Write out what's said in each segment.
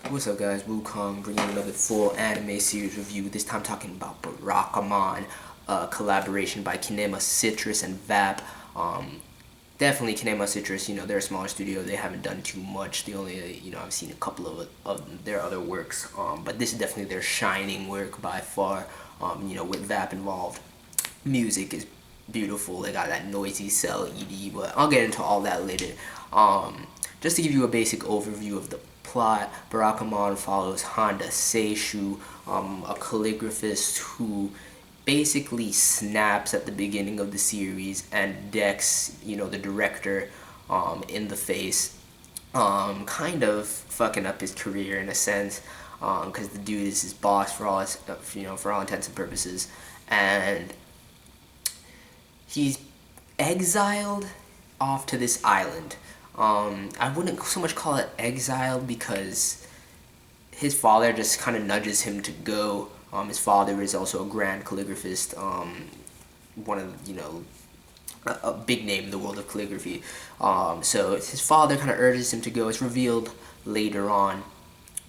What's up guys, Wukong bringing another full anime series review, this time talking about Barakamon, collaboration by Kinema Citrus and VAP. Definitely Kinema Citrus, they're a smaller studio, they haven't done too much, they only, I've seen a couple of their other works, but this is definitely their shining work by far, with VAP involved. Music is beautiful, they got that noisy cell ED, but I'll get into all that later. Just to give you a basic overview of the plot, Barakamon follows Handa Seishu, a calligraphist who basically snaps at the beginning of the series and decks, the director in the face, kind of fucking up his career in a sense, because the dude is his boss for all for all intents and purposes, and he's exiled off to this island. I wouldn't so much call it exiled because his father just kind of nudges him to go. His father is also a grand calligraphist, one of, a big name in the world of calligraphy. So his father kind of urges him to go. It's revealed later on,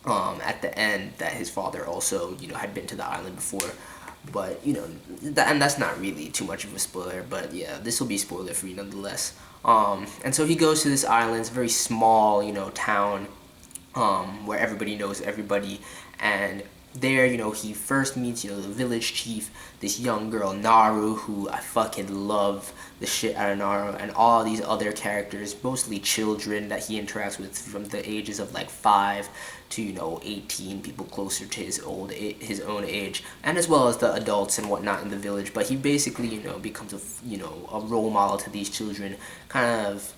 at the end, that his father also, had been to the island before. But, and that's not really too much of a spoiler, but yeah, this will be spoiler free nonetheless. And so he goes to this island. It's a very small, town, where everybody knows everybody, and there, he first meets, the village chief, this young girl, Naru, who I fucking love the shit out of Naru, and all these other characters, mostly children that he interacts with from the ages of like 5 to, 18, people closer to his own age, and as well as the adults and whatnot in the village. But he basically, becomes a role model to these children. Kind of,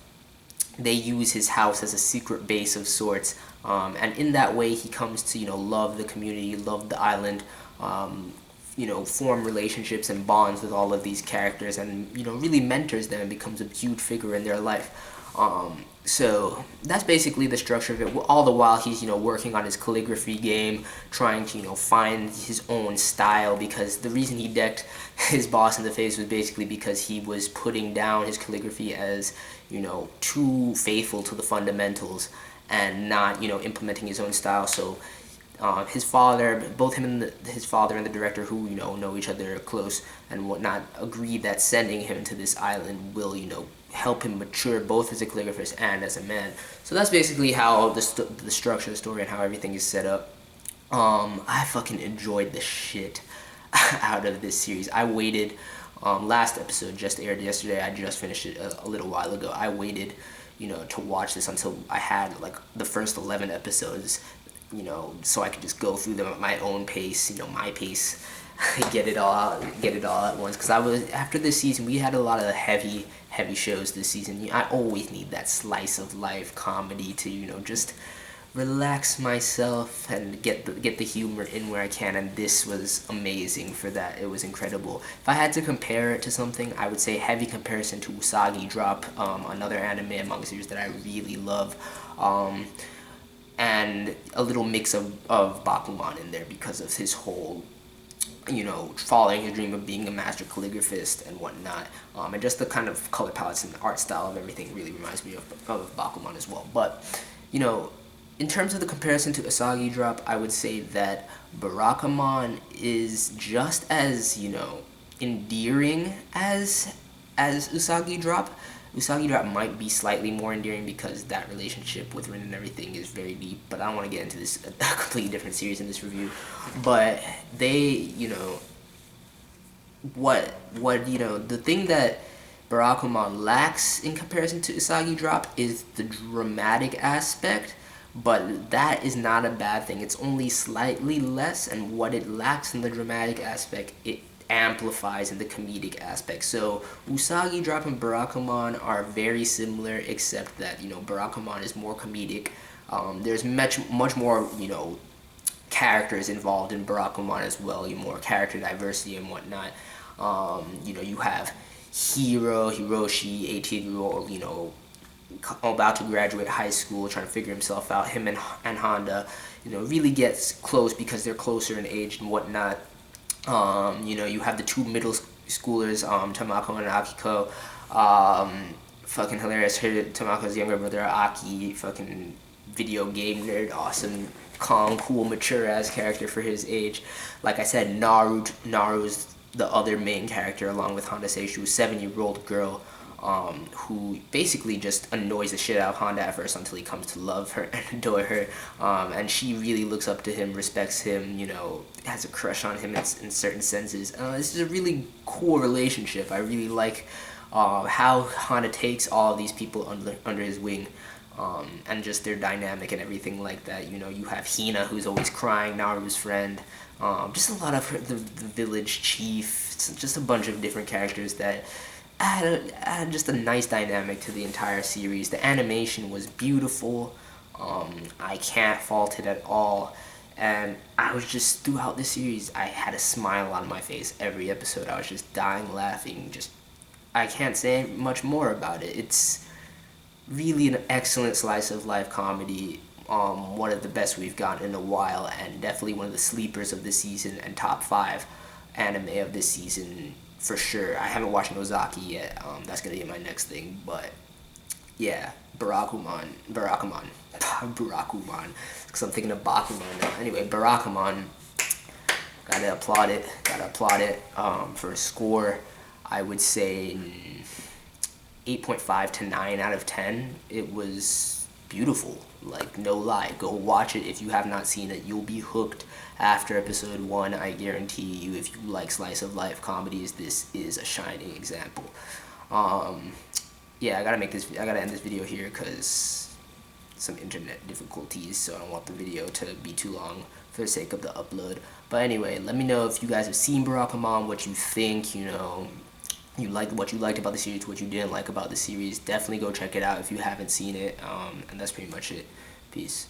they use his house as a secret base of sorts, and in that way he comes to love the community, love the island, form relationships and bonds with all of these characters, and really mentors them and becomes a huge figure in their life. So that's basically the structure of it. All the while he's working on his calligraphy game, trying to find his own style, because the reason he decked his boss in the face was basically because he was putting down his calligraphy as too faithful to the fundamentals and not implementing his own style. So his father, both him and his father and the director, who know each other close and whatnot, agreed that sending him to this island will help him mature both as a calligraphist and as a man. So that's basically how the structure of the story and how everything is set up. I fucking enjoyed the shit out of this series. I waited. Last episode just aired yesterday. I just finished it a little while ago. I waited, to watch this until I had like the first 11 episodes, so I could just go through them at my own pace, my pace, get it all at once. Because after this season, we had a lot of heavy shows this season. I always need that slice of life comedy to just relax myself and get the humor in where I can, and this was amazing for that. It was incredible. If I had to compare it to something, I would say heavy comparison to Usagi Drop, another anime and manga series that I really love, and a little mix of Bakuman in there because of his whole following his dream of being a master calligraphist and whatnot, and just the kind of color palettes and the art style of everything really reminds me of Bakuman as well. But in terms of the comparison to Usagi Drop, I would say that Barakamon is just as, endearing as Usagi Drop. Usagi Drop might be slightly more endearing because that relationship with Rin and everything is very deep, but I don't want to get into this, a completely different series in this review. But they, the thing that Barakamon lacks in comparison to Usagi Drop is the dramatic aspect. But that is not a bad thing. It's only slightly less, and what it lacks in the dramatic aspect, it amplifies in the comedic aspect. So Usagi Drop and Barakamon are very similar, except that Barakamon is more comedic. There's much more characters involved in Barakamon as well. More character diversity and whatnot. You have Hiroshi, 18-year-old, about to graduate high school, trying to figure himself out. Him and Honda, really gets close because they're closer in age and whatnot. You have the two middle schoolers, Tamako and Akiko. Fucking hilarious. Tamako's younger brother, Aki, fucking video game nerd, awesome, calm, cool, mature ass character for his age. Like I said, Naru's the other main character along with Handa Seishu, 7-year-old girl who basically just annoys the shit out of Handa at first until he comes to love her and adore her. And she really looks up to him, respects him, you know, has a crush on him in certain senses. This is a really cool relationship. I really like how Handa takes all of these people under his wing. And just their dynamic and everything like that. You know, you have Hina, who's always crying, Naru's friend. Just a lot of the village chief. It's just a bunch of different characters that add just a nice dynamic to the entire series. The animation was beautiful. I can't fault it at all. And I was just, throughout the series, I had a smile on my face every episode. I was just dying laughing. I can't say much more about it. It's really an excellent slice of life comedy, one of the best we've gotten in a while, and definitely one of the sleepers of the season and top 5 anime of this season for sure. I haven't watched Usagi yet. That's gonna be my next thing, but yeah, Barakamon, because I'm thinking of Bakuman now. Anyway, Barakamon, gotta applaud it. For a score, I would say 8.5 to 9 out of 10. It was beautiful, like no lie. Go watch it if you have not seen it. You'll be hooked after episode 1. I guarantee you. If you like slice of life comedies, this is a shining example. Yeah, I gotta end this video here because some internet difficulties, so I don't want the video to be too long for the sake of the upload. But anyway, let me know if you guys have seen Barakamon, what you think, you know, what you liked about the series, what you didn't like about the series. Definitely go check it out if you haven't seen it. And that's pretty much it. Peace.